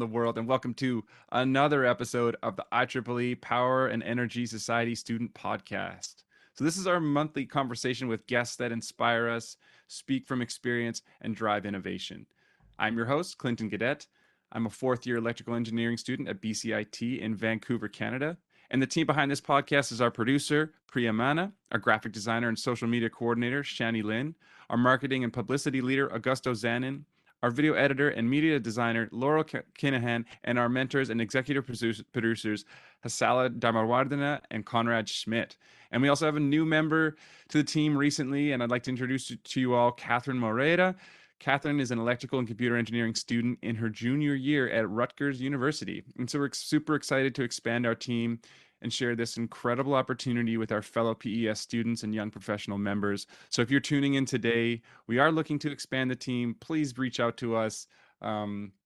the world, and welcome to another episode of the IEEE Power and Energy Society Student Podcast. So, this is our monthly conversation with guests that inspire us, speak from experience, and drive innovation. I'm your host, Clinton Gadet. I'm a fourth year electrical engineering student at BCIT in Vancouver, Canada. And the team behind this podcast is our producer, Priya Mana, our graphic designer and social media coordinator, Shani Lin, our marketing and publicity leader, Augusto Zanin, our video editor and media designer, Laurel Kinahan, and our mentors and executive producers, Hasala Damarwardena and Conrad Schmidt. And we also have a new member to the team recently, and I'd like to introduce to you all Catherine Moreira. Catherine is an electrical and computer engineering student in her junior year at Rutgers University. And so we're super excited to expand our team and share this incredible opportunity with our fellow PES students and young professional members. So if you're tuning in today, we are looking to expand the team. Please reach out to us.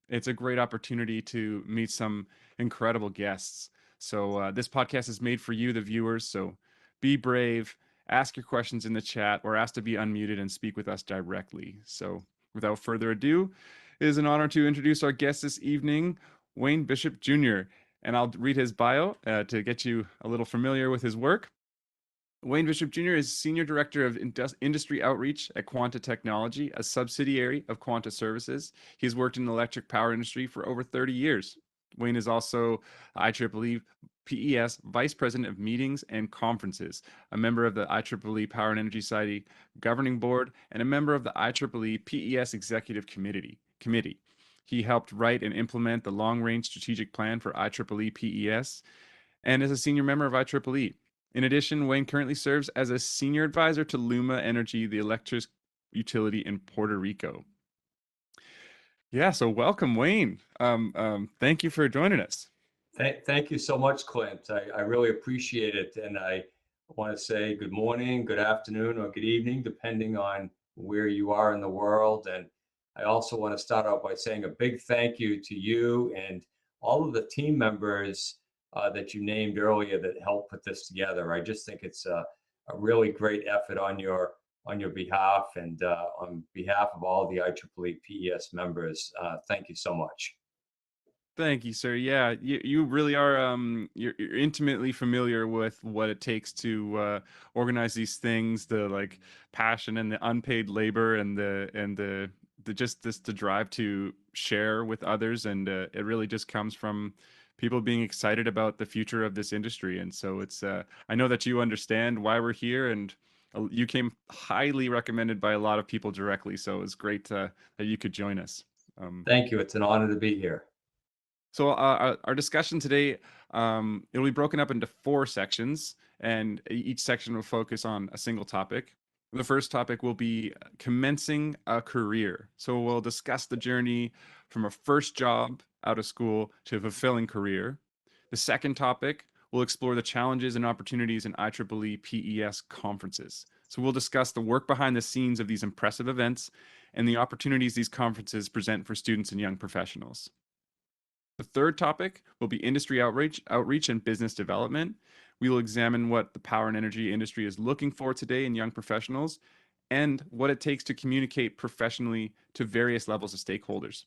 It's a great opportunity to meet some incredible guests. So this podcast is made for you, the viewers. So be brave, ask your questions in the chat, or ask to be unmuted and speak with us directly. So without further ado, it is an honor to introduce our guest this evening, Wayne Bishop Jr., and I'll read his bio to get you a little familiar with his work. Wayne Bishop Jr. is Senior Director of Industry Outreach at Quanta Technology, a subsidiary of Quanta Services. He's worked in the electric power industry for over 30 years. Wayne is also IEEE PES Vice President of Meetings and Conferences, a member of the IEEE Power and Energy Society Governing Board, and a member of the IEEE PES Executive Committee. He helped write and implement the long-range strategic plan for IEEE PES and is a senior member of IEEE. In addition, Wayne currently serves as a senior advisor to Luma Energy, the electric utility in Puerto Rico. Yeah, so welcome, Wayne. Thank you for joining us. Thank you so much, Clint. I really appreciate it. And I want to say good morning, good afternoon, or good evening, depending on where you are in the world. And I also want to start out by saying a big thank you to you and all of the team members that you named earlier that helped put this together. I just think it's a really great effort on your behalf and on behalf of all the IEEE PES members. Thank you so much. Thank you, sir. Yeah, you really are you're intimately familiar with what it takes to organize these things, the like passion and the unpaid labor and the just this the drive to share with others, and it really just comes from people being excited about the future of this industry. And so it's I know that you understand why we're here, and you came highly recommended by a lot of people directly, so it's great that you could join us. Thank you. It's an honor to be here. So our discussion today, it'll be broken up into 4 sections, and each section will focus on a single topic. The first topic will be commencing a career. So we'll discuss the journey from a first job out of school to a fulfilling career. The second topic will explore the challenges and opportunities in IEEE PES conferences. So we'll discuss the work behind the scenes of these impressive events and the opportunities these conferences present for students and young professionals. The third topic will be industry outreach and business development. We will examine what the power and energy industry is looking for today in young professionals and what it takes to communicate professionally to various levels of stakeholders.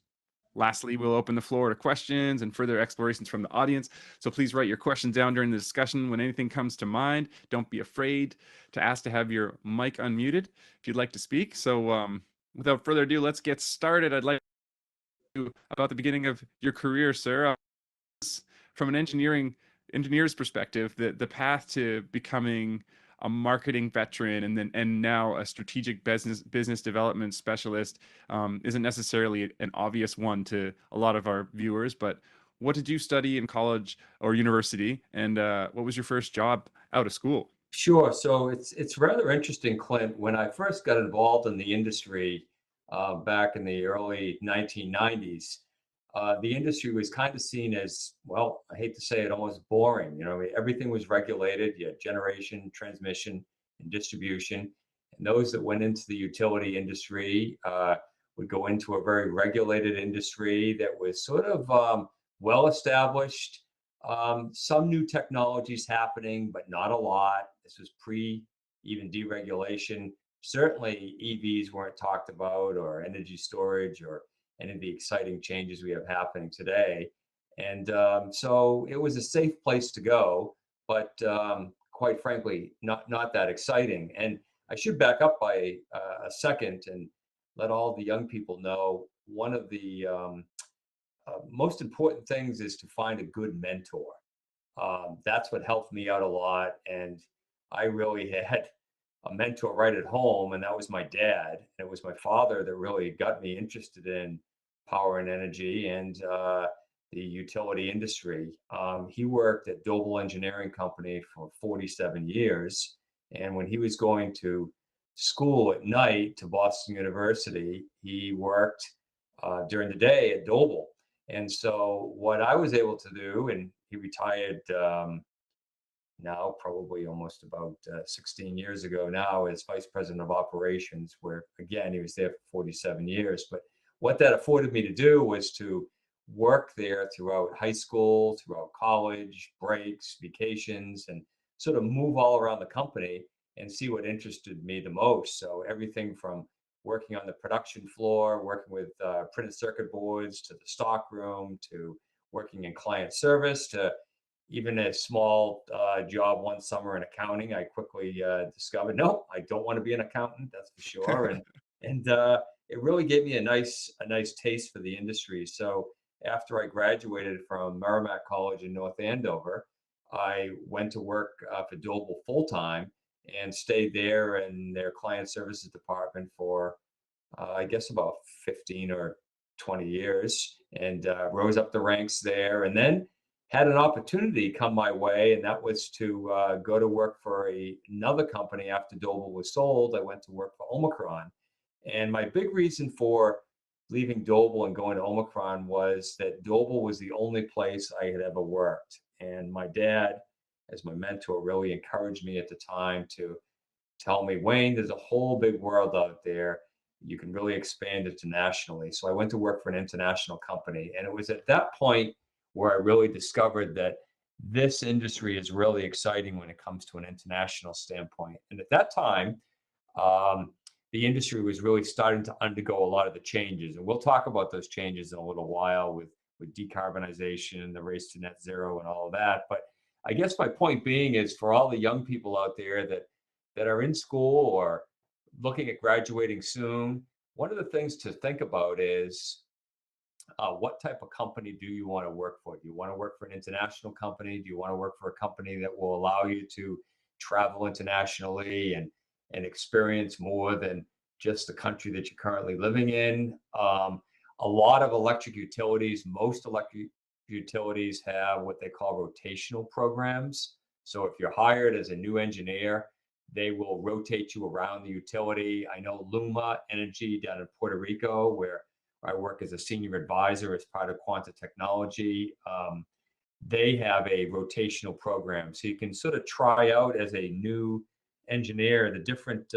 Lastly, we'll open the floor to questions and further explorations from the audience. So please write your questions down during the discussion when anything comes to mind. Don't be afraid to ask to have your mic unmuted if you'd like to speak. So without further ado, let's get started. I'd like about the beginning of your career, sir. From an engineer's perspective, the path to becoming a marketing veteran and now a strategic business development specialist isn't necessarily an obvious one to a lot of our viewers. But what did you study in college or university, and what was your first job out of school? Sure. So it's rather interesting, Clint. When I first got involved in the industry back in the early 1990s, the industry was kind of seen as, well, I hate to say it, almost boring. You know, everything was regulated. You had generation, transmission, and distribution. And those that went into the utility industry would go into a very regulated industry that was sort of well established. Some new technologies happening, but not a lot. This was pre even deregulation. Certainly EVs weren't talked about, or energy storage, or any of the exciting changes we have happening today. And so it was a safe place to go, but quite frankly, not that exciting. And I should back up by a second and let all the young people know one of the most important things is to find a good mentor. That's what helped me out a lot. And I really had a mentor right at home, and that was my dad. And it was my father that really got me interested in power and energy and the utility industry. He worked at Doble Engineering Company for 47 years. And when he was going to school at night to Boston University, he worked during the day at Doble. And so what I was able to do, and he retired now probably almost about 16 years ago now as vice president of operations, where again, he was there for 47 years. But what that afforded me to do was to work there throughout high school, throughout college, breaks, vacations, and sort of move all around the company and see what interested me the most. So everything from working on the production floor, working with printed circuit boards, to the stock room, to working in client service, to even a small job one summer in accounting. I quickly discovered, no, I don't want to be an accountant, that's for sure. And it really gave me a nice taste for the industry. So after I graduated from Merrimack College in North Andover, I went to work for Doble full time and stayed there in their client services department for I guess about 15 or 20 years, and rose up the ranks there, and then had an opportunity come my way, and that was to go to work for another company after Doble was sold. I went to work for Omicron. And my big reason for leaving Doble and going to Omicron was that Doble was the only place I had ever worked. And my dad, as my mentor, really encouraged me at the time to tell me, Wayne, there's a whole big world out there. You can really expand internationally. So I went to work for an international company. And it was at that point where I really discovered that this industry is really exciting when it comes to an international standpoint. And at that time, um, the industry was really starting to undergo a lot of the changes. And we'll talk about those changes in a little while with decarbonization, the race to net zero, and all of that. But I guess my point being is for all the young people out there that are in school or looking at graduating soon, one of the things to think about is what type of company do you want to work for? Do you want to work for an international company? Do you want to work for a company that will allow you to travel internationally and experience more than just the country that you're currently living in? A lot of electric utilities, most electric utilities have what they call rotational programs. So if you're hired as a new engineer, they will rotate you around the utility. I know Luma Energy down in Puerto Rico, where I work as a senior advisor as part of Quanta Technology. They have a rotational program. So you can sort of try out as a new engineer the different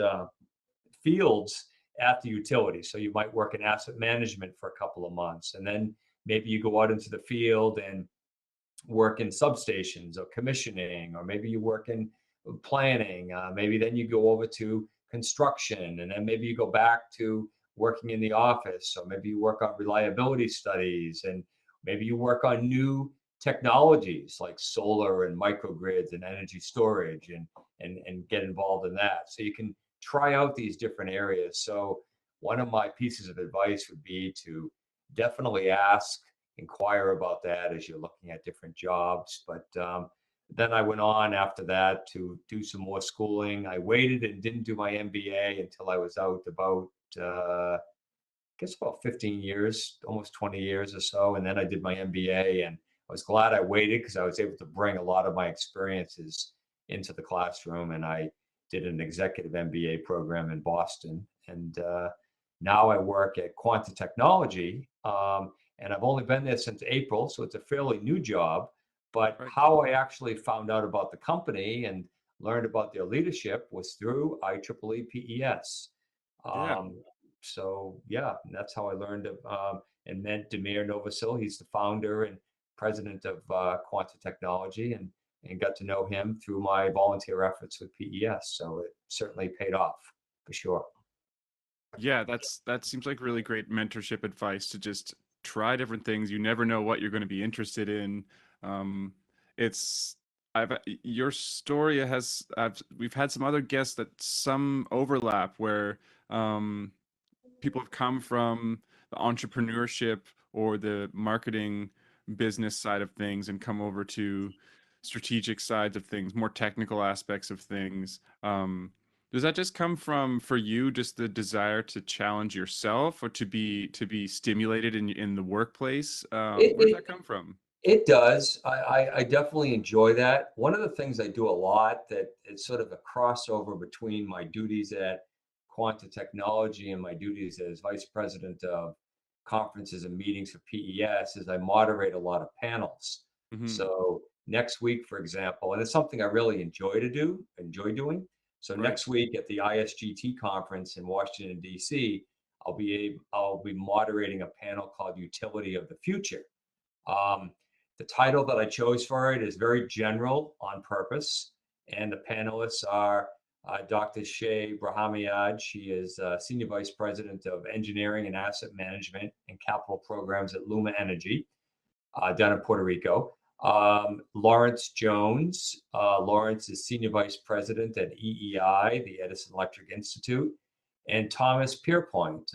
fields at the utility. So you might work in asset management for a couple of months, and then maybe you go out into the field and work in substations or commissioning, or maybe you work in planning. Maybe then you go over to construction, and then maybe you go back to working in the office, or maybe you work on reliability studies, and maybe you work on new technologies like solar and microgrids and energy storage, and get involved in that. So you can try out these different areas. So one of my pieces of advice would be to definitely inquire about that as you're looking at different jobs. But then I went on after that to do some more schooling. I waited and didn't do my MBA until I was out about, I guess about 15 years, almost 20 years or so. And then I did my MBA, and I was glad I waited because I was able to bring a lot of my experiences into the classroom. And I did an executive MBA program in Boston. And now I work at Quanta Technology. And I've only been there since April, so it's a fairly new job. But Right. how I actually found out about the company and learned about their leadership was through IEEE PES. Yeah. So yeah, that's how I learned of and met Demir Novasil. He's the founder and president of Quanta Technology, and got to know him through my volunteer efforts with PES. So it certainly paid off for sure. Yeah, that seems like really great mentorship advice to just try different things. You never know what you're going to be interested in. Um, it's I've your story has we've had some other guests that some overlap where um, people have come from the entrepreneurship or the marketing business side of things and come over to strategic sides of things, more technical aspects of things. Does that just come from for you just the desire to challenge yourself or to be stimulated in the workplace? It, Where does it that come from? It does. I definitely enjoy that. One of the things I do a lot that it's sort of a crossover between my duties at Quanta Technology and my duties as vice president of conferences and meetings for PES is I moderate a lot of panels. Hmm. So next week, for example, and it's something I really enjoy doing. So Right. next week at the ISGT conference in Washington, D.C., I'll be moderating a panel called Utility of the Future. um, the title that I chose for it is very general on purpose, and the panelists are Dr. Shay Brahamiad. She is Senior Vice President of Engineering and Asset Management and Capital Programs at Luma Energy down in Puerto Rico. Lawrence Jones. Lawrence is Senior Vice President at EEI, the Edison Electric Institute. And Thomas Pierpoint.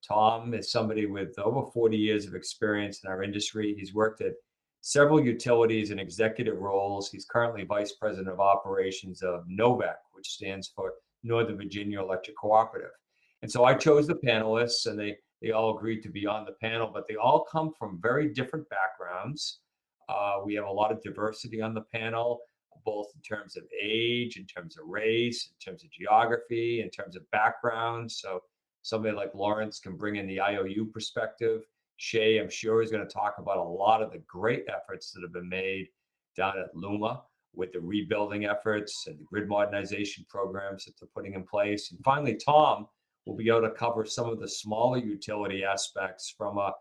Tom is somebody with over 40 years of experience in our industry. He's worked at several utilities in executive roles. He's currently Vice President of Operations of NOVEC, which stands for Northern Virginia Electric Cooperative. And so I chose the panelists, and they all agreed to be on the panel, but they all come from very different backgrounds. We have a lot of diversity on the panel, both in terms of age, in terms of race, in terms of geography, in terms of background. So somebody like Lawrence can bring in the IOU perspective. Shay, I'm sure, is going to talk about a lot of the great efforts that have been made down at Luma with the rebuilding efforts and the grid modernization programs that they're putting in place. And finally, Tom will be able to cover some of the smaller utility aspects from a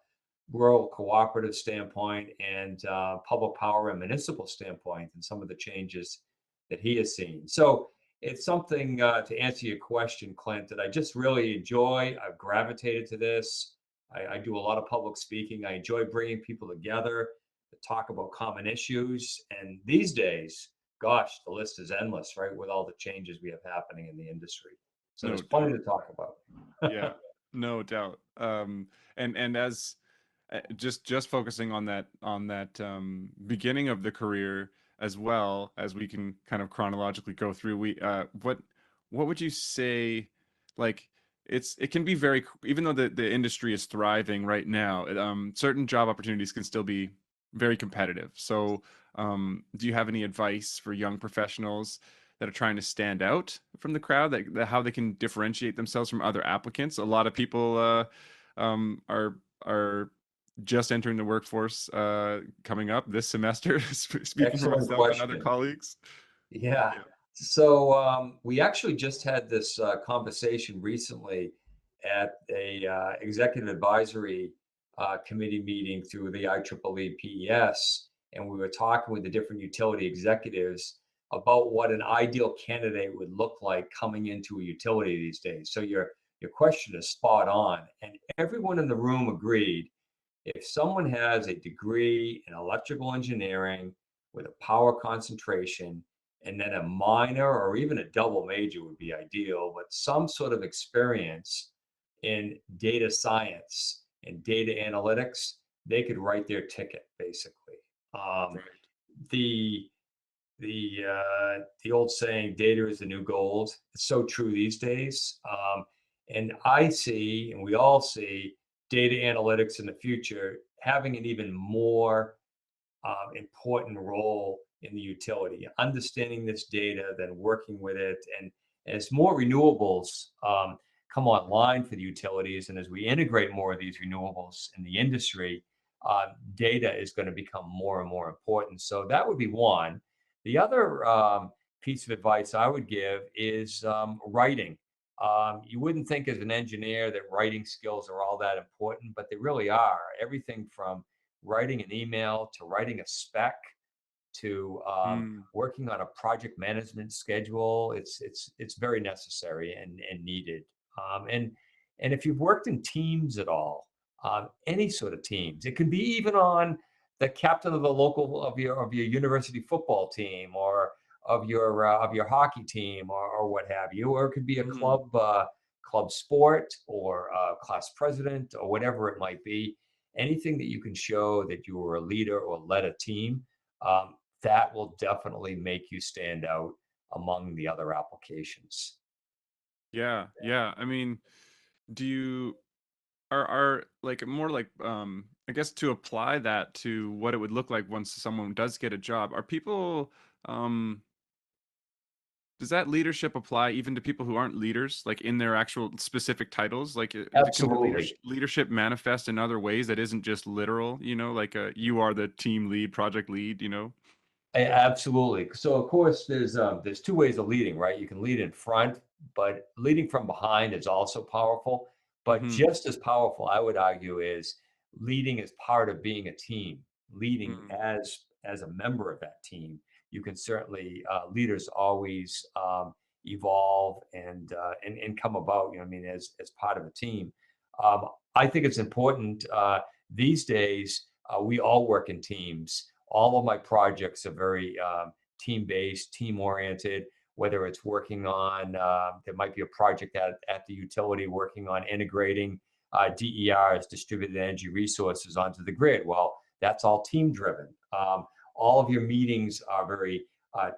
rural cooperative standpoint and public power and municipal standpoint and some of the changes that he has seen. So it's something to answer your question, Clint, that I just really enjoy. I've gravitated to this. I do a lot of public speaking. I enjoy bringing people together to talk about common issues. And these days, gosh, the list is endless, right? With all the changes we have happening in the industry. So No there's plenty doubt. to talk about. Yeah, no doubt. And as just focusing on that beginning of the career as well as we can kind of chronologically go through. What would you say? Like it can be very even though the industry is thriving right now. Certain job opportunities can still be very competitive. So, do you have any advice for young professionals that are trying to stand out from the crowd, that how they can differentiate themselves from other applicants? A lot of people are just entering the workforce coming up this semester, speaking for Excellent myself and other question. colleagues. Yeah. So we actually just had this conversation recently at a executive advisory committee meeting through the IEEE PES, and we were talking with the different utility executives about what an ideal candidate would look like coming into a utility these days. So your question is spot on, and everyone in the room agreed if someone has a degree in electrical engineering with a power concentration, and then a minor or even a double major would be ideal, but some sort of experience in data science and data analytics, they could write their ticket basically. Um, Right. the the old saying, "Data is the new gold." It's so true these days. And I see, and we all see, data analytics in the future having an even more important role in the utility, understanding this data, then working with it. And as more renewables come online for the utilities, and as we integrate more of these renewables in the industry, data is going to become more and more important. So that would be one. The other piece of advice I would give is writing. You wouldn't think as an engineer that writing skills are all that important, but they really are. Everything from writing an email to writing a spec to Mm, working on a project management schedule. It's very necessary and needed. And And if you've worked in teams at all, any sort of teams, it can be even on the captain of the local of your university football team, or of your hockey team, or what have you, or it could be a Mhm. club sport, or class president, or whatever it might be. Anything that you can show that you were a leader or led a team, that will definitely make you stand out among the other applications. Yeah, yeah. I mean, do you are like more like I guess to apply that to what it would look like once someone does get a job, are people um does that leadership apply even to people who aren't leaders, like in their actual specific titles? Like, can the Absolutely. leadership manifest in other ways that isn't just literal? You know, like you are the team lead, project lead. You know. Absolutely. So of course there's two ways of leading, right? You can lead in front, but leading from behind is also powerful. But Hmm. just as powerful, I would argue, is leading as part of being a team. Leading Mm. as a member of that team. You can certainly leaders always evolve and come about. You know, what I mean, as part of a team. Um, I think it's important these days. We all work in teams. All of my projects are very team-based, team-oriented. Whether it's working on, there might be a project at the utility working on integrating DERs, distributed energy resources, onto the grid. Well, that's all team-driven. All of your meetings are very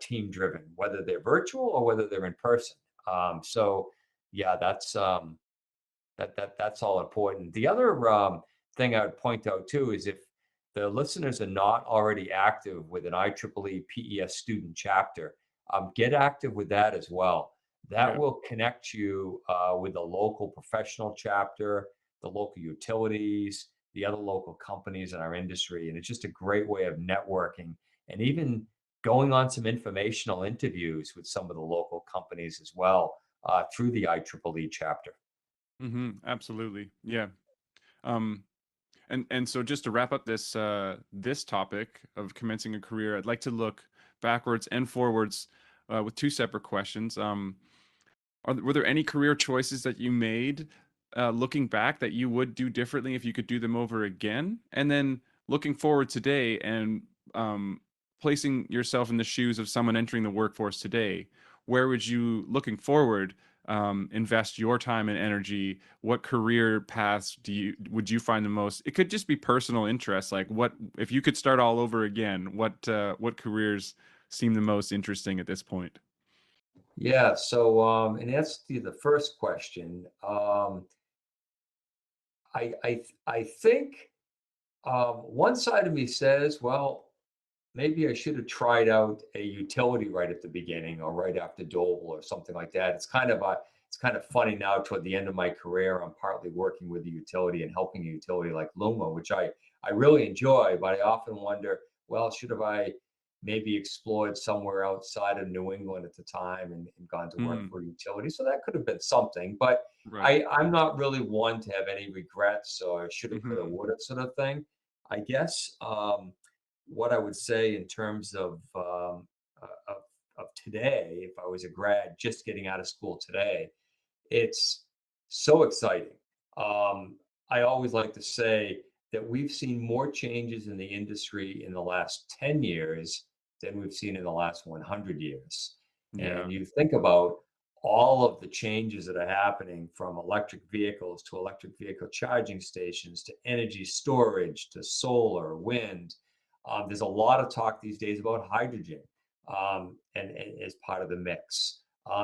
team-driven, whether they're virtual or whether they're in person. So, yeah, that's all important. The other thing I would point out too is, if the listeners are not already active with an IEEE PES student chapter, get active with that as well. That Yeah. will connect you with the local professional chapter, the local utilities, the other local companies in our industry, and it's just a great way of networking, and even going on some informational interviews with some of the local companies as well through the IEEE chapter. Hmm. Absolutely. Yeah. Um, and so just to wrap up this this topic of commencing a career, I'd like to look backwards and forwards with two separate questions. Were there any career choices that you made looking back that you would do differently if you could do them over again? And then looking forward today and um, placing yourself in the shoes of someone entering the workforce today, where would you, looking forward, invest your time and energy? What career paths would you find the most? It could just be personal interests, like what if you could start all over again? What careers seem the most interesting at this point? Yeah. So, in answer to the first question, I think one side of me says, well, maybe I should have tried out a utility right at the beginning, or right after Doble, or something like that. It's kind of funny now, toward the end of my career. I'm partly working with the utility and helping a utility like Luma, which I really enjoy. But I often wonder, well, should have I maybe explored somewhere outside of New England at the time, and gone to work Mm, for a utility? So that could have been something. But right. I'm not really one to have any regrets, or shoulda, coulda, Hmm. woulda sort of thing. I guess what I would say in terms of today, if I was a grad just getting out of school today, it's so exciting. I always like to say that we've seen more changes in the industry in the last 10 years than we've seen in the last 100 years. Yeah. And you think about all of the changes that are happening, from electric vehicles to electric vehicle charging stations to energy storage to solar, wind. There's a lot of talk these days about hydrogen, and as part of the mix.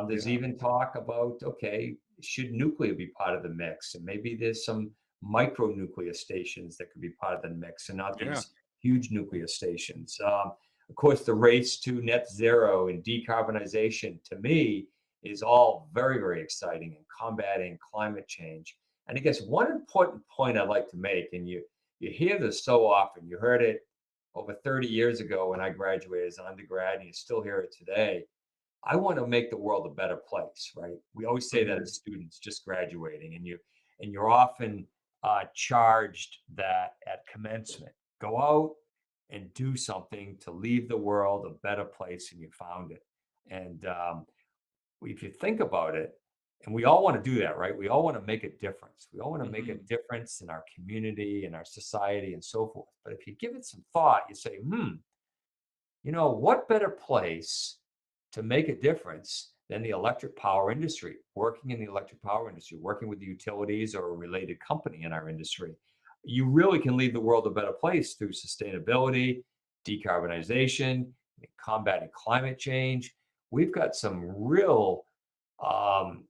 There's Yeah. even talk about, okay, should nuclear be part of the mix? And maybe there's some micro nuclear stations that could be part of the mix, and not Yeah. these huge nuclear stations. Of course, the race to net zero and decarbonization, to me, is all very, very exciting in combating climate change. And I guess one important point I'd like to make, and you hear this so often, you heard it over 30 years ago when I graduated as an undergrad, and you still hear it today. I want to make the world a better place, right? We always say that Hmm. as students just graduating, and you're often charged that at commencement, go out and do something to leave the world a better place than you found it. And if you think about it, And we all want to do that, right? We all want to make a difference. We all want to make a Hmm. difference in our community, in our society, and so forth. But if you give it some thought, you say, what better place to make a difference than the electric power industry? Working in the electric power industry, working with the utilities or a related company in our industry, you really can leave the world a better place through sustainability, decarbonization, combating climate change. We've got some real um,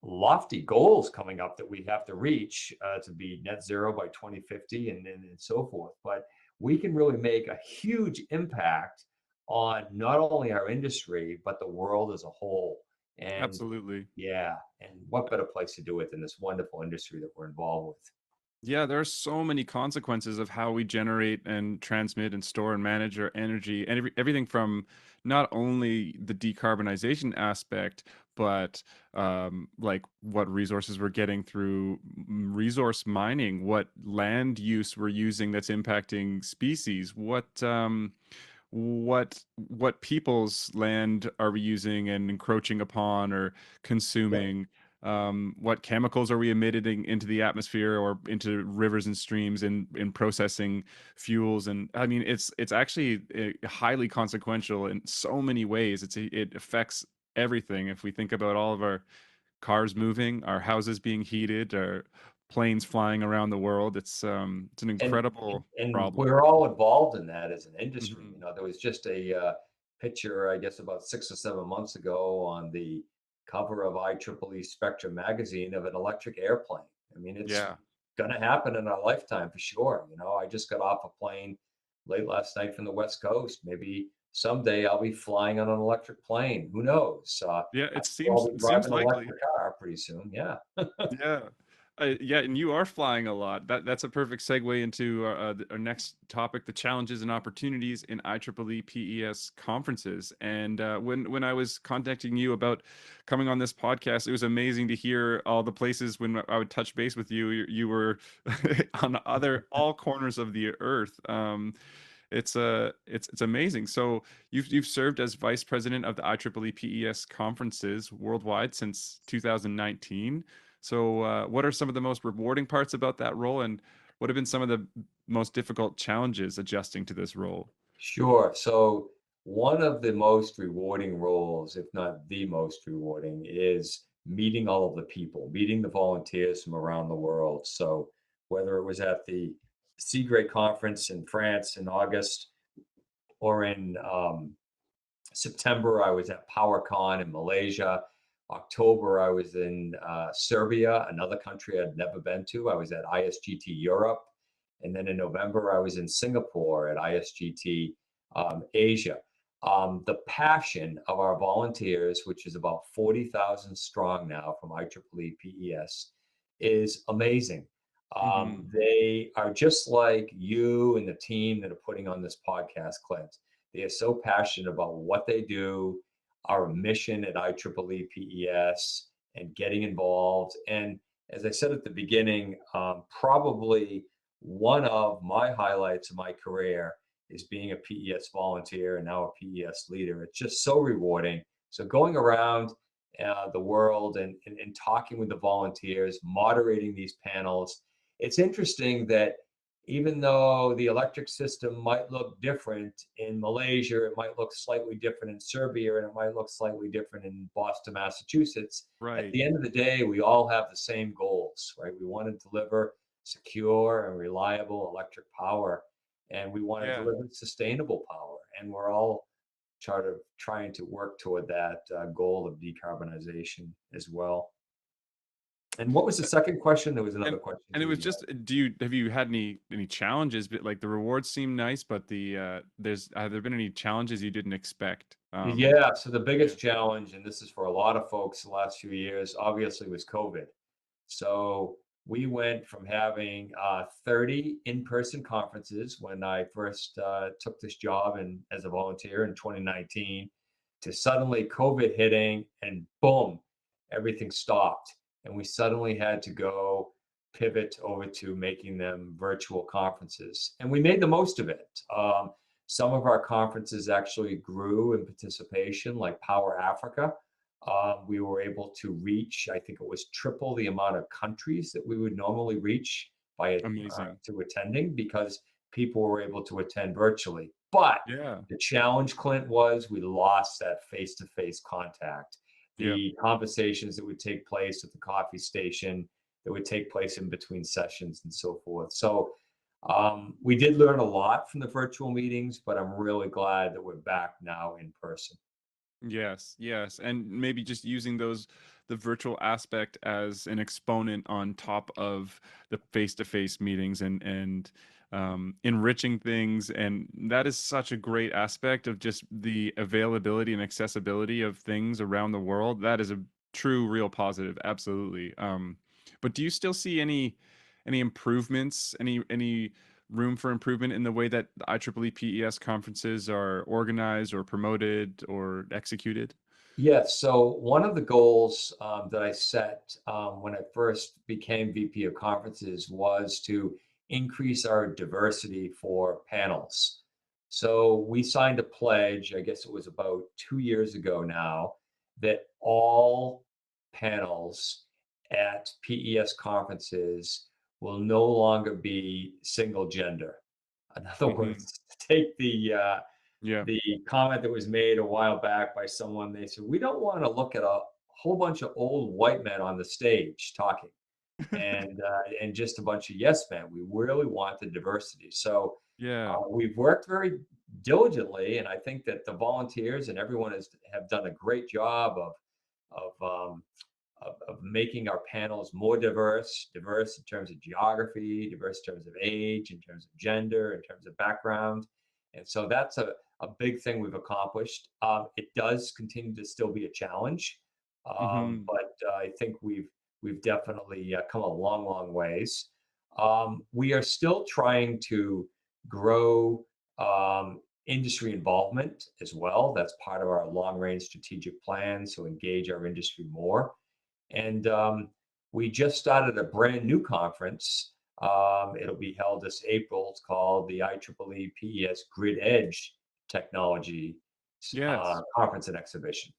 lofty goals coming up that we have to reach to be net zero by 2050 and so forth. But we can really make a huge impact on not only our industry, but the world as a whole. And Absolutely. yeah, and what better place to do it than this wonderful industry that we're involved with? Yeah, there are so many consequences of how we generate and transmit and store and manage our energy, and everything from not only the decarbonization aspect, but like what resources we're getting through resource mining, what land use we're using that's impacting species, what people's land are we using and encroaching upon or Yeah. consuming, what chemicals are we emitting into the atmosphere or into rivers and streams in processing fuels. And I mean, it's actually highly consequential in so many ways. It affects everything. If we think about all of our cars moving, our houses being heated, our planes flying around the world, it's an and and incredible and problem. we're all involved in that as an industry. Hmm. There was just a picture, I guess, about 6 or 7 months ago on the cover of IEEE Spectrum magazine of an electric airplane. I mean, it's Yeah. going to happen in our lifetime for sure. I just got off a plane late last night from the West Coast. Maybe someday I'll be flying on an electric plane. Who knows? Yeah, I'll be it seems driving an likely. electric car pretty soon. Yeah. Yeah. Yeah, and you are flying a lot. That's a perfect segue into our next topic: the challenges and opportunities in IEEE PES conferences. And when I was contacting you about coming on this podcast, it was amazing to hear all the places when I would touch base with you. You were on other all corners of the earth. It's amazing. So you've served as vice president of the IEEE PES conferences worldwide since 2019. So what are some of the most rewarding parts about that role, and what have been some of the most difficult challenges adjusting to this role? Sure. So one of the most rewarding roles, if not the most rewarding, is meeting all of the people, meeting the volunteers from around the world. So whether it was at the Seagrade Conference in France in August or in September, I was at PowerCon in Malaysia. October, I was in Serbia, another country I'd never been to. I was at ISGT Europe. And then in November, I was in Singapore at ISGT Asia. The passion of our volunteers, which is about 40,000 strong now from IEEE PES, is amazing. Hmm. They are just like you and the team that are putting on this podcast, Clint. They are so passionate about what they do, our mission at IEEE PES, and getting involved. And as I said at the beginning, probably one of my highlights of my career is being a PES volunteer and now a PES leader. It's just so rewarding. So going around the world and talking with the volunteers, moderating these panels, it's interesting that even though the electric system might look different in Malaysia, it might look slightly different in Serbia, and it might look slightly different in Boston, Massachusetts. At Right. the end of the day, we all have the same goals, right? We want to deliver secure and reliable electric power, and we want to Yeah. deliver sustainable power. And we're all trying to work toward that goal of decarbonization as well. And what was the second question? There was and another question and it too was you just, do you have you had any challenges? But like the rewards seem nice, but the there's have there been any challenges you didn't expect? Yeah, so the Yeah. biggest challenge, and this is for a lot of folks the last few years, obviously was COVID. So we went from having 30 in-person conferences when I first took this job and as a volunteer in 2019 to suddenly COVID hitting and boom, everything stopped. And we suddenly had to go pivot over to making them virtual conferences. And we made the most of it. Some of our conferences actually grew in participation, like Power Africa. We were able to reach, I think it was triple the amount of countries that we would normally reach by Amazing. through attending because people were able to attend virtually. But Yeah. the challenge, Clint, was we lost that face-to-face contact. Yeah. The conversations that would take place at the coffee station, that would take place in between sessions and so forth. So we did learn a lot from the virtual meetings, but I'm really glad that we're back now in person. Yes, yes, and maybe just using the virtual aspect as an exponent on top of the face-to-face meetings and enriching things, and that is such a great aspect of just the availability and accessibility of things around the world. That is a true, real positive, absolutely. But do you still see any improvements, any room for improvement in the way that the IEEE PES conferences are organized or promoted or executed? Yes. So one of the goals that I set when I first became VP of conferences was to increase our diversity for panels. So we signed a pledge, I guess it was about 2 years ago now, that all panels at PES conferences will no longer be single gender. In other Hmm. words, take Yeah. the comment that was made a while back by someone. They said, we don't want to look at a whole bunch of old white men on the stage talking and just a bunch of yes men. We really want the diversity. So Yeah. we've worked very diligently, and I think that the volunteers and everyone have done a great job of of making our panels more diverse in terms of geography, diverse in terms of age, in terms of gender, in terms of background. And so that's a big thing we've accomplished. It does continue to still be a challenge, Hmm. but I think we've definitely come a long, long ways. We are still trying to grow industry involvement as well. That's part of our long range strategic plan. So engage our industry more. And we just started a brand new conference. It'll be held this April. It's called the IEEE PES Grid Edge Technology Yes. Conference and Exhibition.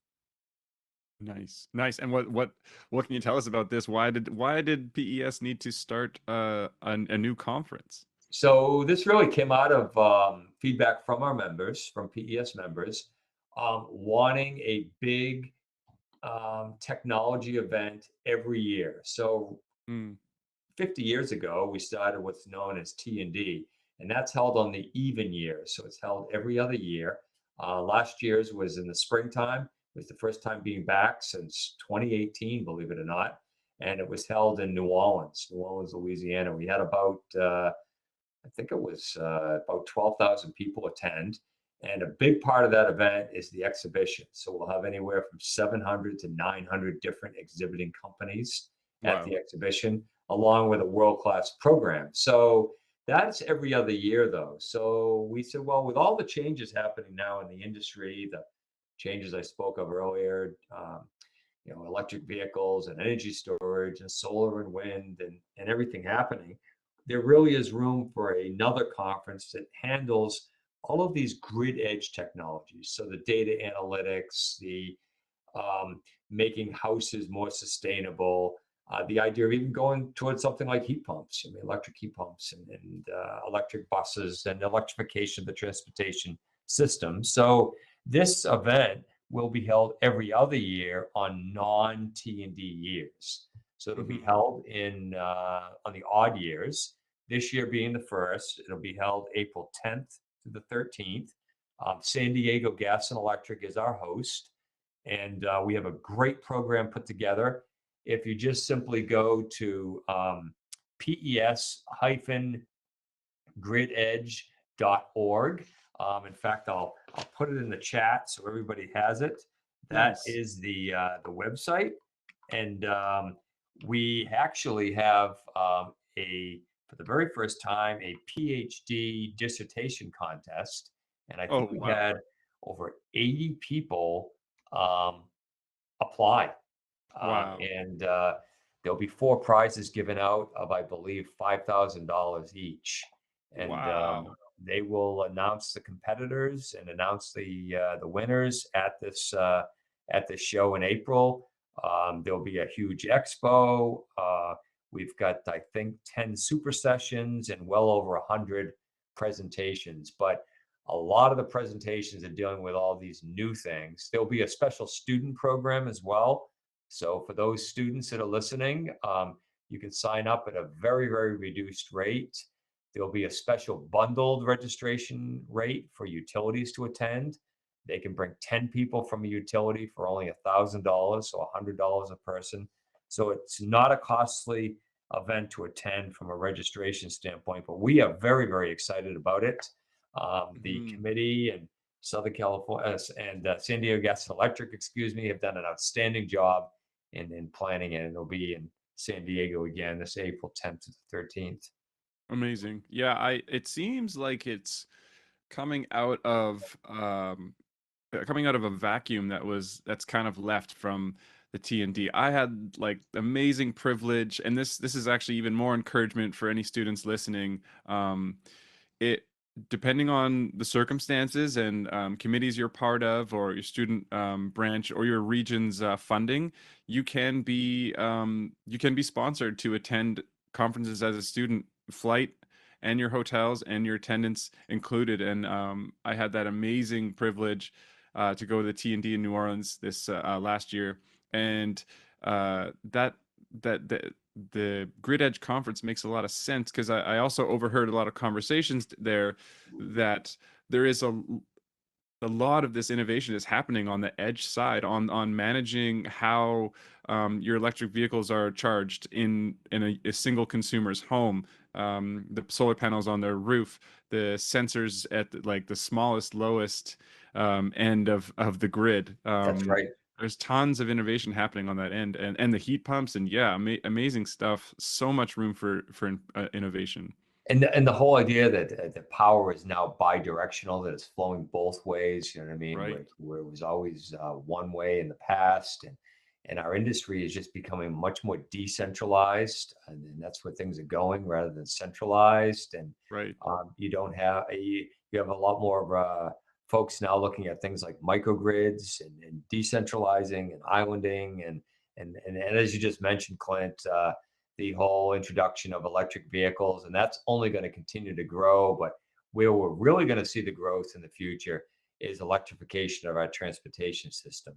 Nice. Nice. And what can you tell us about this? Why did PES need to start a new conference? So this really came out of feedback from our members, from PES members, wanting a big technology event every year. So Mm. 50 years ago, we started what's known as T&D, and that's held on the even year. So it's held every other year. Last year's was in the springtime. It was the first time being back since 2018, believe it or not. And it was held in New Orleans, Louisiana. We had about, I think it was about 12,000 people attend. And a big part of that event is the exhibition. So we'll have anywhere from 700 to 900 different exhibiting companies at Wow. the exhibition, along with a world-class program. So that's every other year, though. So we said, well, with all the changes happening now in the industry, the changes I spoke of earlier, electric vehicles and energy storage and solar and wind and everything happening, there really is room for another conference that handles all of these grid edge technologies. So the data analytics, the making houses more sustainable, the idea of even going towards something like heat pumps, electric heat pumps and electric buses and electrification of the transportation system. So this event will be held every other year on non-T&D years. So it'll be Hmm. held in on the odd years. This year being the first, it'll be held April 10th to the 13th. San Diego Gas and Electric is our host, and we have a great program put together. If you just simply go to pes-gridedge.org. In fact, I'll put it in the chat so everybody has it. That Nice. is the website, and we actually have for the very first time a PhD dissertation contest, and I Oh, think we wow. had over 80 people um, apply, Wow. and there'll be four prizes given out of, I believe, $5,000 each, and Wow. they will announce the competitors and announce the winners at this at the show in April. There'll be a huge expo. We've got, I think, 10 super sessions and well over 100 presentations. But a lot of the presentations are dealing with all these new things. There'll be a special student program as well. So for those students that are listening, you can sign up at a very, very reduced rate. There'll be a special bundled registration rate for utilities to attend. They can bring 10 people from a utility for only $1,000, so $100 a person. So it's not a costly event to attend from a registration standpoint, but we are very, very excited about it. The Mhm. committee and Southern California and San Diego Gas and Electric, excuse me, have done an outstanding job in planning it. And it'll be in San Diego again this April 10th to the 13th. Amazing. Yeah, it seems like it's coming out of coming out of a vacuum that's kind of left from the T&D. I had like amazing privilege, and this is actually even more encouragement for any students listening. It depending on the circumstances and committees you're part of, or your student branch, or your region's funding, you can be sponsored to attend conferences as a student. Flight and your hotels and your attendance included. And I had that amazing privilege to go to the T&D in New Orleans this last year, and that the Grid Edge conference makes a lot of sense, because I also overheard a lot of conversations there that there is a lot of this innovation is happening on the edge side, on managing how your electric vehicles are charged in a single consumer's home, the solar panels on their roof, the sensors at like the smallest, lowest end of the grid. That's right. There's tons of innovation happening on that end, and the heat pumps, and yeah, amazing stuff. So much room for innovation. And the whole idea that the power is now bi-directional, that it's flowing both ways, you know what I mean? Right, Where it was always one way in the past, and our industry is just becoming much more decentralized, and that's where things are going rather than centralized. And right. you don't have you have a lot more folks now looking at things like microgrids and decentralizing and islanding and as you just mentioned, Clint. The whole introduction of electric vehicles, and that's only going to continue to grow. But where we're really going to see the growth in the future is electrification of our transportation system.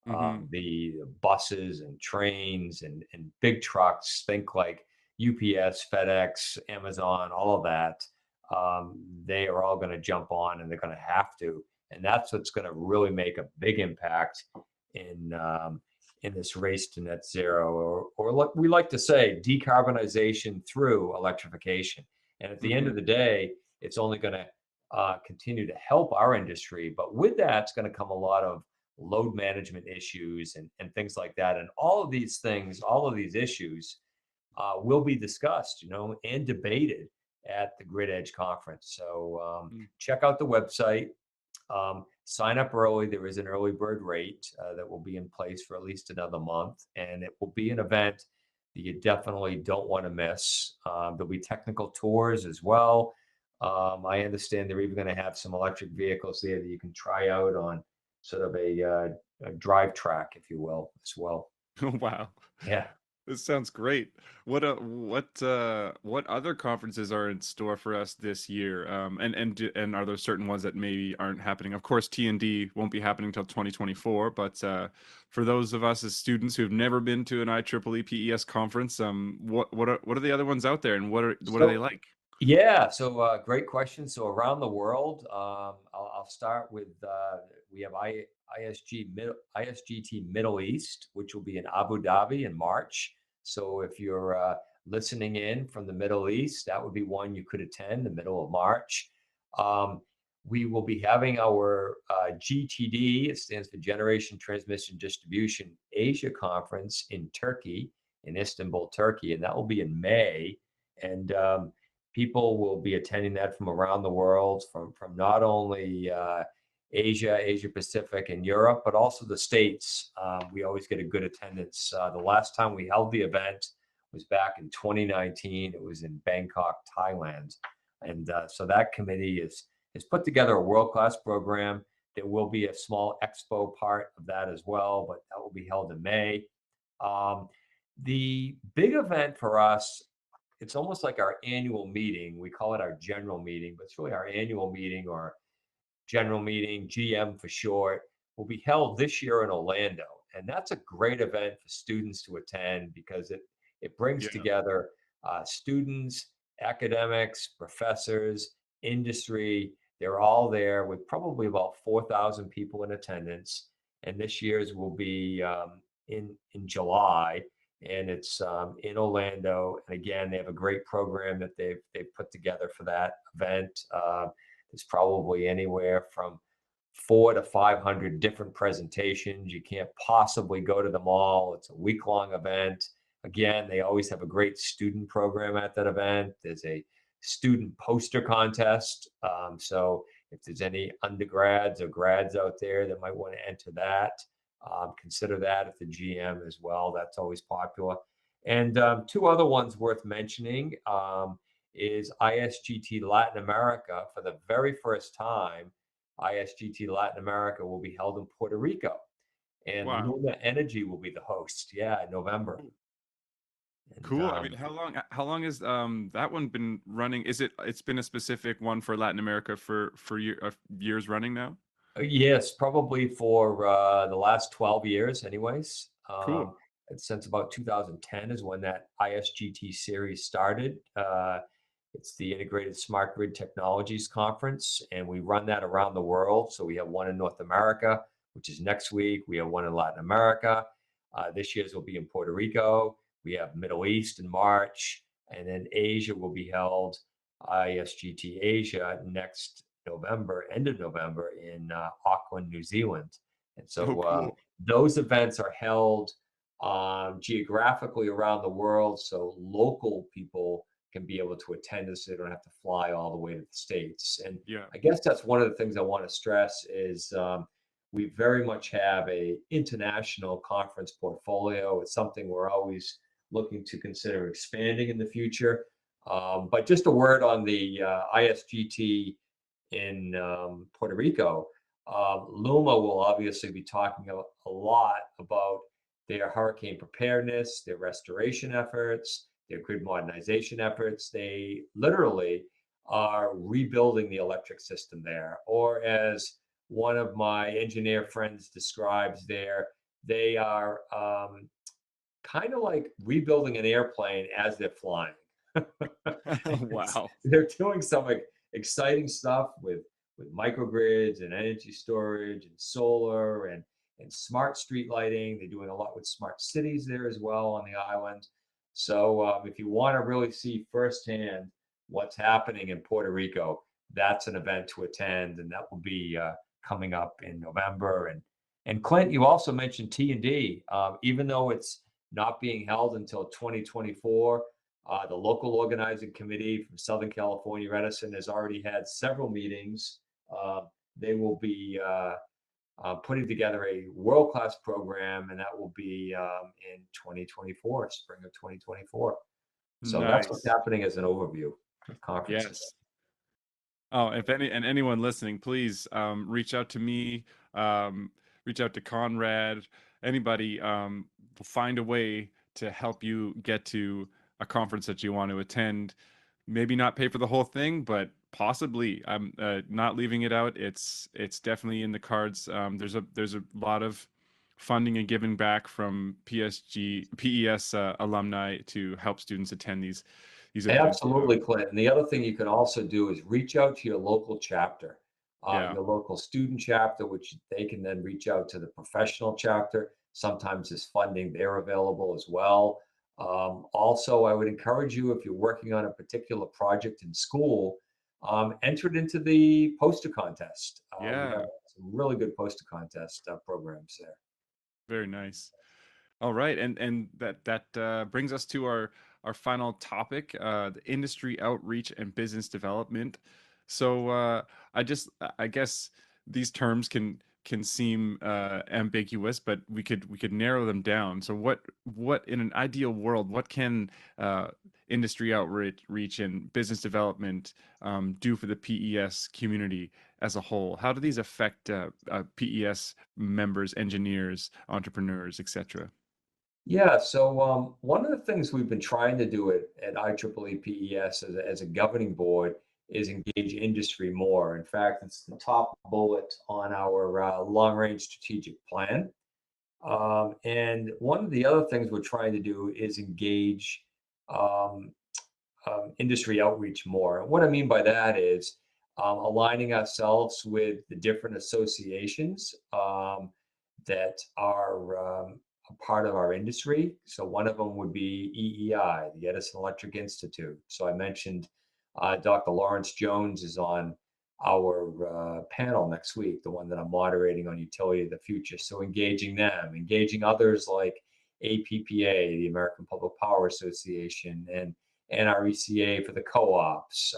Mm-hmm. The buses and trains and big trucks, think like UPS, FedEx, Amazon, all of that. They are all going to jump on, and they're going to have to, and that's what's going to really make a big impact in in this race to net zero, or what we like to say, decarbonization through electrification. And at the end Mm-hmm. of the day, it's only going to continue to help our industry. But with that, it's going to come a lot of load management issues and things like that. And all of these things, all of these issues will be discussed, and debated at the Grid Edge conference. So check out the website. Sign up early. There is an early bird rate that will be in place for at least another month, and it will be an event that you definitely don't want to miss. There'll be technical tours as well. I understand they're even going to have some electric vehicles there that you can try out on sort of a drive track, if you will, as well. Oh, wow. Yeah. This sounds great. What other conferences are in store for us this year? And are there certain ones that maybe aren't happening? Of course, T&D won't be happening until 2024, but for those of us as students who've never been to an IEEE PES conference, what are the other ones out there, and what are they So like? Yeah, so great question. So around the world, I'll start with we have ISGT Middle East, which will be in Abu Dhabi in March. So if you're listening in from the Middle East, that would be one you could attend the middle of March. Um, we will be having our GTD, it stands for Generation Transmission Distribution Asia Conference in Turkey, in Istanbul, Turkey, and that will be in May. And people will be attending that from around the world, from not only Asia Pacific, and Europe, but also the States. We always get a good attendance. The last time we held the event was back in 2019. It was in Bangkok, Thailand, and so that committee has put together a world-class program. There will be a small expo part of that as well, but that will be held in May. Um, the big event for us, it's almost like our annual meeting. We call it our general meeting, but it's really our annual meeting or general meeting, GM for short, will be held this year in Orlando. And that's a great event for students to attend because it brings Yeah. together students, academics, professors, industry. They're all there with probably about 4,000 people in attendance. And this year's will be in July, and it's in Orlando. And again, they have a great program that they've put together for that event. There's probably anywhere from 400 to 500 different presentations. You can't possibly go to them all. It's a week-long event. Again, they always have a great student program at that event. There's a student poster contest. So if there's any undergrads or grads out there that might want to enter that, consider that at the GM as well. That's always popular. And two other ones worth mentioning. Is ISGT Latin America. For the very first time, ISGT Latin America will be held in Puerto Rico, and Wow. Luma Energy will be the host. Yeah, in November. And Cool. I mean, how long has that one been running? It's been a specific one for Latin America for years running now? yes, probably for the last 12 years, anyways. Cool. Since about 2010 is when that ISGT series started. It's the Integrated Smart Grid Technologies Conference, and we run that around the world. So we have one in North America, which is next week. We have one in Latin America. This year's will be in Puerto Rico. We have Middle East in March, and then Asia will be held, ISGT Asia, next November, end of November in Auckland, New Zealand. And Oh, so cool. those events are held geographically around the world, so local people can be able to attend this. So they don't have to fly all the way to the States. And Yeah. I guess that's one of the things I want to stress is we very much have a international conference portfolio. It's something we're always looking to consider expanding in the future. But just a word on the ISGT in Puerto Rico. Luma will obviously be talking a lot about their hurricane preparedness, their restoration efforts, their grid modernization efforts. They literally are rebuilding the electric system there. Or as one of my engineer friends describes there, they are kind of like rebuilding an airplane as they're flying. Wow. They're doing some exciting stuff with microgrids and energy storage and solar and smart street lighting. They're doing a lot with smart cities there as well on the island. So if you want to really see firsthand what's happening in Puerto Rico, that's an event to attend, and that will be coming up in November. And Clint, you also mentioned T&D. Even though it's not being held until 2024, the local organizing committee from Southern California Edison has already had several meetings. Uh, they will be putting together a world-class program, and that will be in 2024, spring of 2024. So that's what's Nice. happening as an overview of conferences. Yes. Oh, if anyone listening, please reach out to me, um, reach out to Conrad, anybody. We'll find a way to help you get to a conference that you want to attend. Maybe not pay for the whole thing, but possibly. I'm not leaving it out. It's definitely in the cards. There's a lot of funding and giving back from PES alumni to help students attend these events. So Absolutely, Clint. And the other thing you can also do is reach out to your local chapter, yeah, your local student chapter, which they can then reach out to the professional chapter. Sometimes there's funding there available as well. Also, I would encourage you, if you're working on a particular project in school, enter it into the poster contest. We have yeah, some really good poster contest programs there. very nice. All right, and that brings us to our final topic, the industry outreach and business development. So I guess these terms can seem ambiguous, but we could narrow them down. So what in an ideal world, what can industry outreach and business development do for the PES community? as a whole? How do these affect PES members, engineers, entrepreneurs, etc.? Yeah, so one of the things we've been trying to do at IEEE PES as a governing board is engage industry more. In fact, it's the top bullet on our long-range strategic plan. And one of the other things we're trying to do is engage um, industry outreach more. And what I mean by that is aligning ourselves with the different associations that are a part of our industry. So one of them would be EEI, the Edison Electric Institute. So I mentioned Dr. Lawrence Jones is on our panel next week, the one that I'm moderating on utility of the future. So engaging them, engaging others like APPA, the American Public Power Association, and NRECA for the co-ops.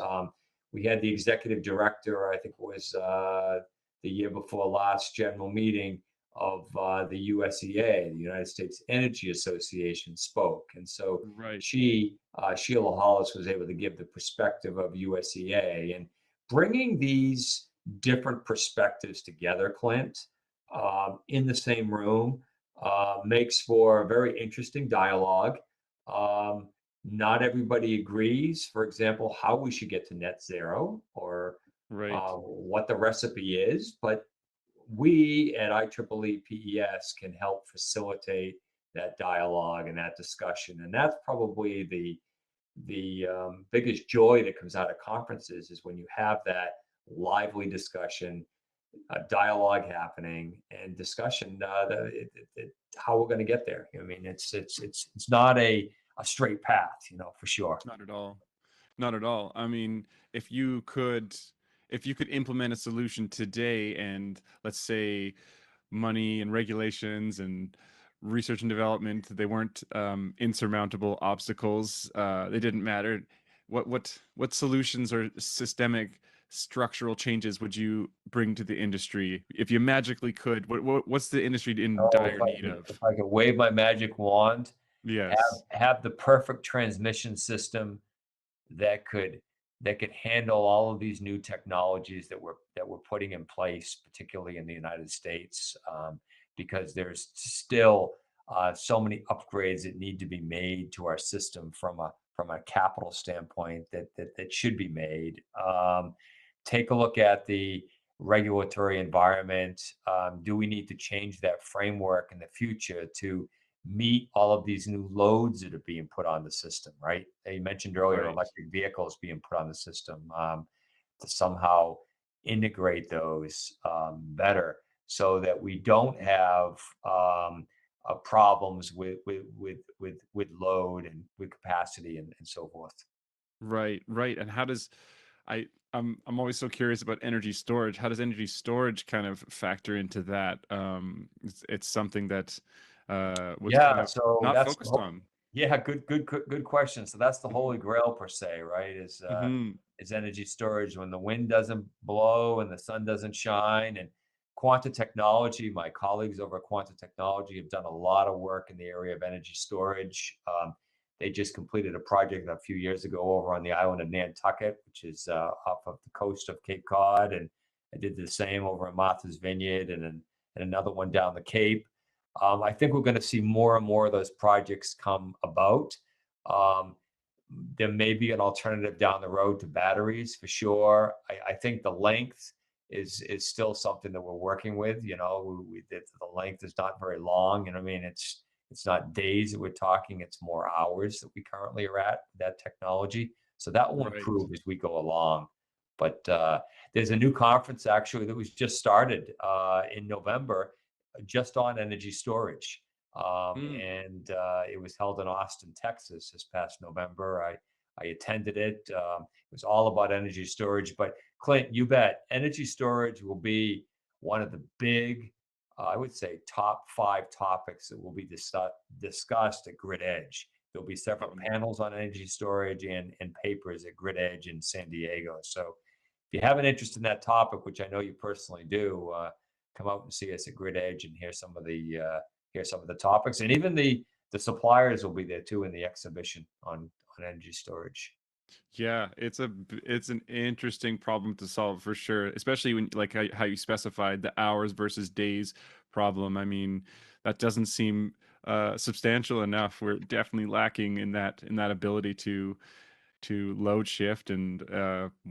We had the executive director, I think it was the year before last general meeting of the USEA, the United States Energy Association, spoke. And so Right, Sheila Hollis, was able to give the perspective of USEA. And bringing these different perspectives together, Clint, in the same room, makes for a very interesting dialogue. Um, Not everybody agrees, for example, how we should get to net zero or right, what the recipe is, but we at IEEE PES can help facilitate that dialogue and that discussion. And that's probably the biggest joy that comes out of conferences is when you have that lively discussion, dialogue happening, and discussion how we're going to get there. I mean, it's not a straight path, for sure. not at all. Not at all. I mean, if you could if you could implement a solution today and let's say money and regulations and research and development, they weren't insurmountable obstacles, they didn't matter. What solutions or systemic structural changes would you bring to the industry if you magically could? What's the industry in Oh, dire need if of? I could wave my magic wand, Yes. have the perfect transmission system that could handle all of these new technologies that we're putting in place, particularly in the United States, because there's still so many upgrades that need to be made to our system from a capital standpoint that should be made. Take a look at the regulatory environment. Do we need to change that framework in the future to meet all of these new loads that are being put on the system, right? You mentioned earlier Right. electric vehicles being put on the system, to somehow integrate those better so that we don't have problems with load and with capacity and so forth. Right, right. And how does I I'm always so curious about energy storage. How does energy storage kind of factor into that? It's something that was kind Yeah, of so not that's the focused whole, on. yeah, good question. So that's the holy Hmm. grail per se, right? Hmm. Is energy storage when the wind doesn't blow and the sun doesn't shine. And Quanta Technology, my colleagues over at Quanta Technology have done a lot of work in the area of energy storage. They just completed a project a few years ago over on the island of Nantucket, which is off of the coast of Cape Cod, and I did the same over in Martha's Vineyard and another one down the Cape. I think we're going to see more and more of those projects come about. Um, there may be an alternative down the road to batteries for sure. I think the length is still something that we're working with. The length is not very long, and I mean it's not days that we're talking; it's more hours that we currently are at that technology. So that will Right. improve as we go along. But there's a new conference actually that was just started in November, just on energy storage. Mm. And it was held in Austin, Texas this past November. I attended it. It was all about energy storage. But Clint, you bet, energy storage will be one of the big, I would say, top 5 topics that will be discussed at Grid Edge. There'll be several Um, panels on energy storage and papers at Grid Edge in San Diego. So if you have an interest in that topic, which I know you personally do, come out and see us at Grid Edge and hear some of the topics, and even the suppliers will be there too in the exhibition on energy storage. Yeah, it's an interesting problem to solve for sure, especially when like how you specified the hours versus days problem. I mean, that doesn't seem substantial enough. We're definitely lacking in that ability to load shift and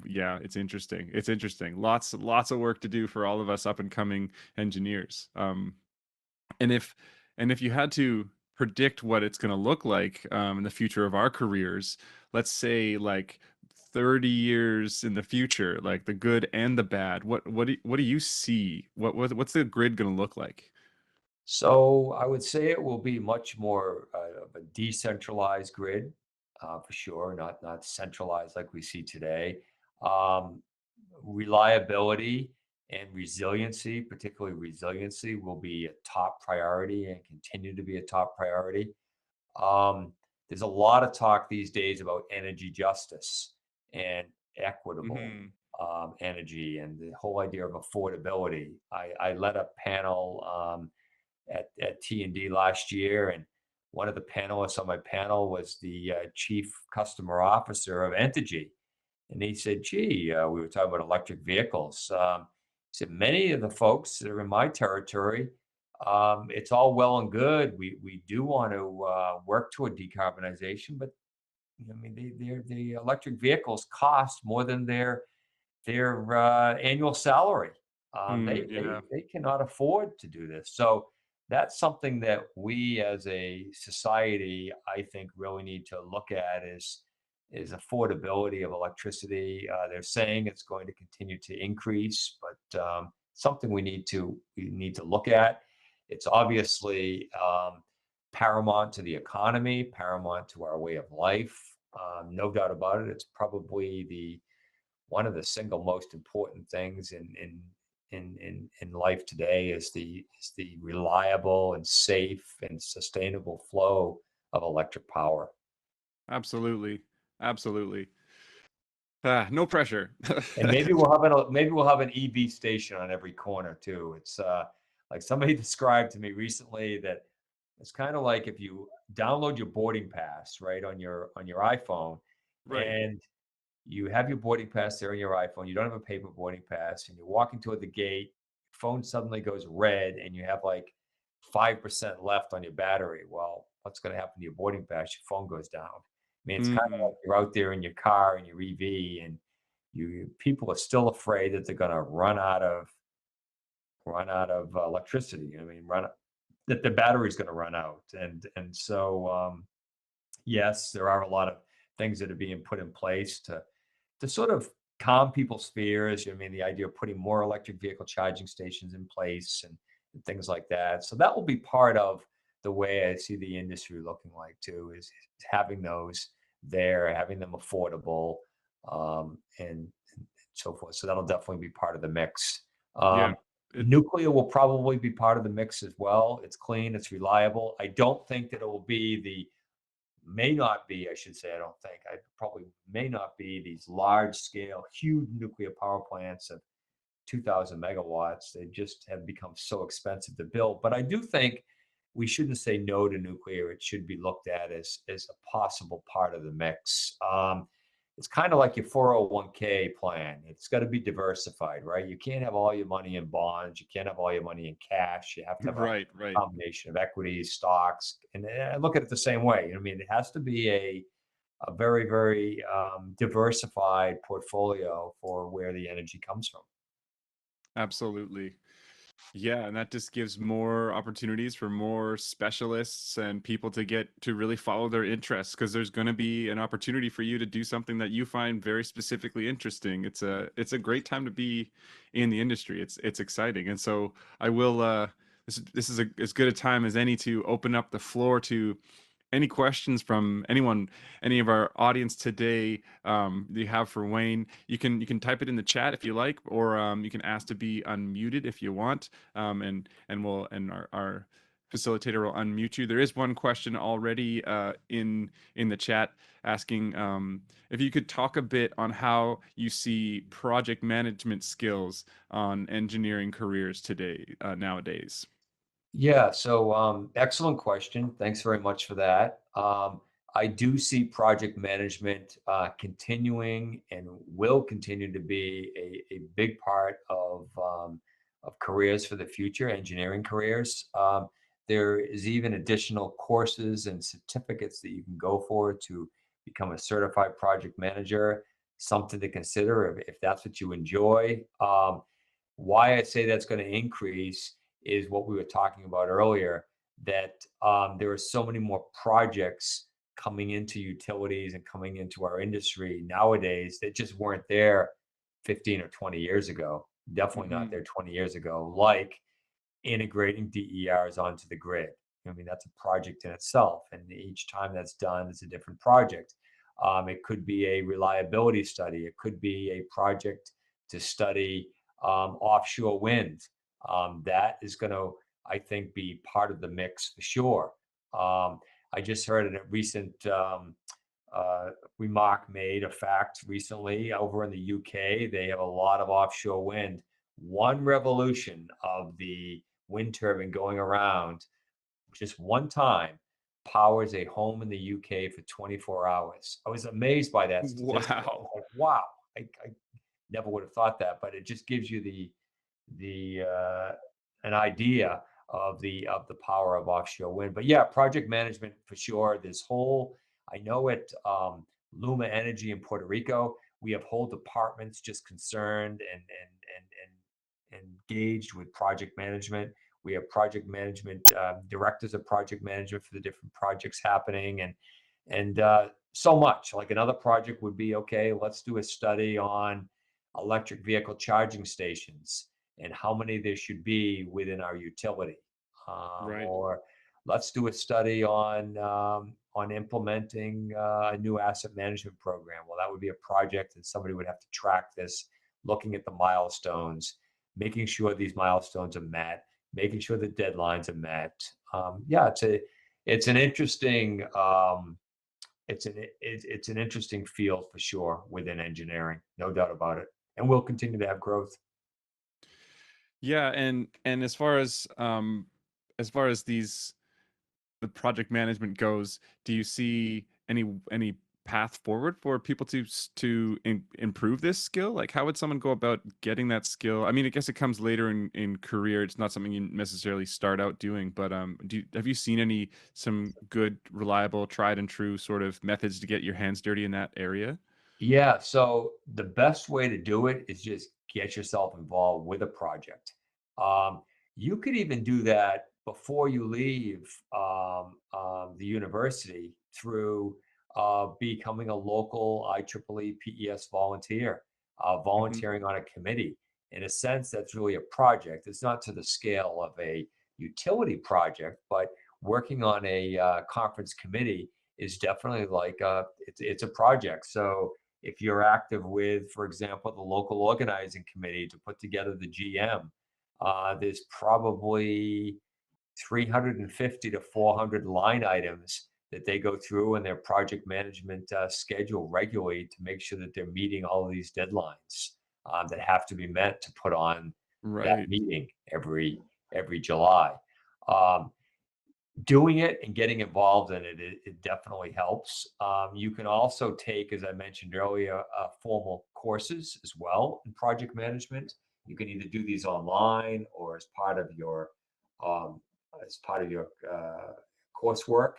yeah, it's interesting. It's interesting. Lots of work to do for all of us up and coming engineers. And if you had to predict what it's going to look like in the future of our careers, let's say like 30 years in the future, like the good and the bad, what do you see? What's the grid going to look like? So I would say it will be much more of a decentralized grid, for sure, not centralized like we see today. Um, Reliability and resiliency, particularly resiliency, will be a top priority and continue to be a top priority. Um, there's a lot of talk these days about energy justice and equitable Hmm. energy and the whole idea of affordability. I led a panel at T&D last year, and one of the panelists on my panel was the chief customer officer of Entergy. And he said, gee, we were talking about electric vehicles. He said, many of the folks that are in my territory, it's all well and good. We do want to work toward decarbonization, but I mean, the electric vehicles cost more than their annual salary. Mm, yeah, They cannot afford to do this. So that's something that we as a society, I think, really need to look at is affordability of electricity. They're saying it's going to continue to increase, but something we need to look at. It's obviously paramount to the economy, paramount to our way of life. No doubt about it. It's probably the one of the single most important things in life today is the reliable and safe and sustainable flow of electric power. absolutely. Absolutely. Ah, no pressure. And maybe we'll have an EV station on every corner too. It's like somebody described to me recently that it's kind of like if you download your boarding pass right on your iPhone, Right. and you have your boarding pass there on your iPhone. You don't have a paper boarding pass, and you're walking toward the gate. Phone suddenly goes red, and you have like 5% left on your battery. Well, what's going to happen to your boarding pass? Your phone goes down. I mean, it's kind of Mm, like you're out there in your car in your EV, and people are still afraid that they're going to run out of electricity. I mean, that the battery's going to run out, and so yes, there are a lot of things that are being put in place to sort of calm people's fears. I mean, the idea of putting more electric vehicle charging stations in place and things like that. So that will be part of the way I see the industry looking like too, is having those there, having them affordable, and so forth. So that'll definitely be part of the mix. yeah. Um, It, Nuclear will probably be part of the mix as well. It's clean, it's reliable. I don't think that it will be may not be, I should say, I don't think, I probably may not be these large scale, huge nuclear power plants of 2,000 megawatts. They just have become so expensive to build. But I do think we shouldn't say no to nuclear. It should be looked at as a possible part of the mix. It's kind of like your 401k plan. It's got to be diversified, right? You can't have all your money in bonds. You can't have all your money in cash. You have to have a right, right. combination of equities, stocks, and I look at it the same way. I mean, it has to be a very, very diversified portfolio for where the energy comes from. Absolutely. Yeah, and that just gives more opportunities for more specialists and people to get to really follow their interests because there's going to be an opportunity for you to do something that you find very specifically interesting. It's a great time to be in the industry. It's exciting. And so I will this is as good a time as any to open up the floor to any questions from anyone, any of our audience today you have for Wayne. You can type it in the chat if you like, or you can ask to be unmuted if you want, and our facilitator will unmute you. There is one question already in the chat asking if you could talk a bit on how you see project management skills on engineering careers today nowadays. Yeah, so excellent question. Thanks very much for that. I do see project management continuing and will continue to be a big part of careers for the future, engineering careers. There is even additional courses and certificates that you can go for to become a certified project manager, something to consider if that's what you enjoy. Why I say that's going to increase is what we were talking about earlier, that there are so many more projects coming into utilities and coming into our industry nowadays that just weren't there 15 or 20 years ago. Definitely not Hmm. there 20 years ago, like integrating DERs onto the grid. I mean, that's a project in itself. And each time that's done, it's a different project. It could be a reliability study. It could be a project to study offshore wind. That is going to, I think, be part of the mix for sure. I just heard a recent uh, remark made, a fact recently over in the UK. They have a lot of offshore wind. One revolution of the wind turbine going around just one time powers a home in the UK for 24 hours. I was amazed by that statistic. I was Wow. like, wow, I never would have thought that, but it just gives you the an idea of the power of offshore wind. But yeah, project management for sure. This whole I know at Luma Energy in Puerto Rico, we have whole departments just concerned and engaged with project management. We have project management directors of project management for the different projects happening, and so much. Like another project would be, okay, let's do a study on electric vehicle charging stations and how many there should be within our utility. Right. Or let's do a study on implementing a new asset management program. Well, that would be a project, and somebody would have to track this, looking at the milestones, making sure these milestones are met, making sure the deadlines are met. Yeah, it's an interesting it's an interesting field for sure within engineering, no doubt about it, and we'll continue to have growth. Yeah, and as far as these the project management goes, do you see any path forward for people to improve this skill? Like, how would someone go about getting that skill? I mean, I guess it comes later in career. It's not something you necessarily start out doing, but have you seen some good, reliable, tried and true sort of methods to get your hands dirty in that area? Yeah, so the best way to do it is just get yourself involved with a project. Um, you could even do that before you leave the university through becoming a local IEEE PES volunteer, Hmm. volunteering on a committee. In a sense, that's really a project. It's not to the scale of a utility project, but working on a conference committee is definitely like it's a project. So if you're active with, for example, the local organizing committee to put together the GM, there's probably 350 to 400 line items that they go through in their project management schedule regularly to make sure that they're meeting all of these deadlines that have to be met to put on that Right. meeting every July. Um, Doing it and getting involved in it definitely helps. You can also take, as I mentioned earlier, formal courses as well in project management. You can either do these online or um, as part of your coursework.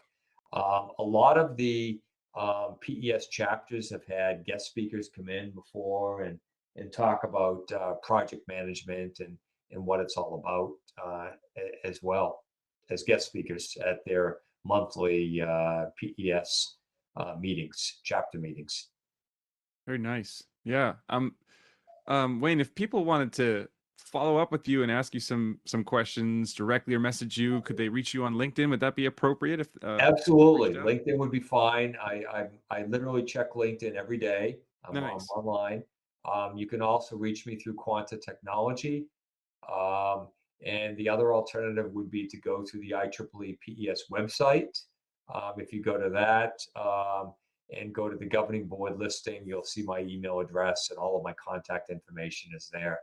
A lot of the PES chapters have had guest speakers come in before and talk about project management and what it's all about as well as guest speakers at their monthly PES meetings, chapter meetings. Very nice. Yeah. Wayne, if people wanted to follow up with you and ask you some questions directly or message you, could they reach you on LinkedIn? Would that be appropriate if someone Absolutely, reached out? LinkedIn would be fine. I literally check LinkedIn every day. I'm Nice. online. You can also reach me through Quanta Technology. Um, and the other alternative would be to go to the IEEE PES website. If you go to that and go to the governing board listing, you'll see my email address and all of my contact information is there.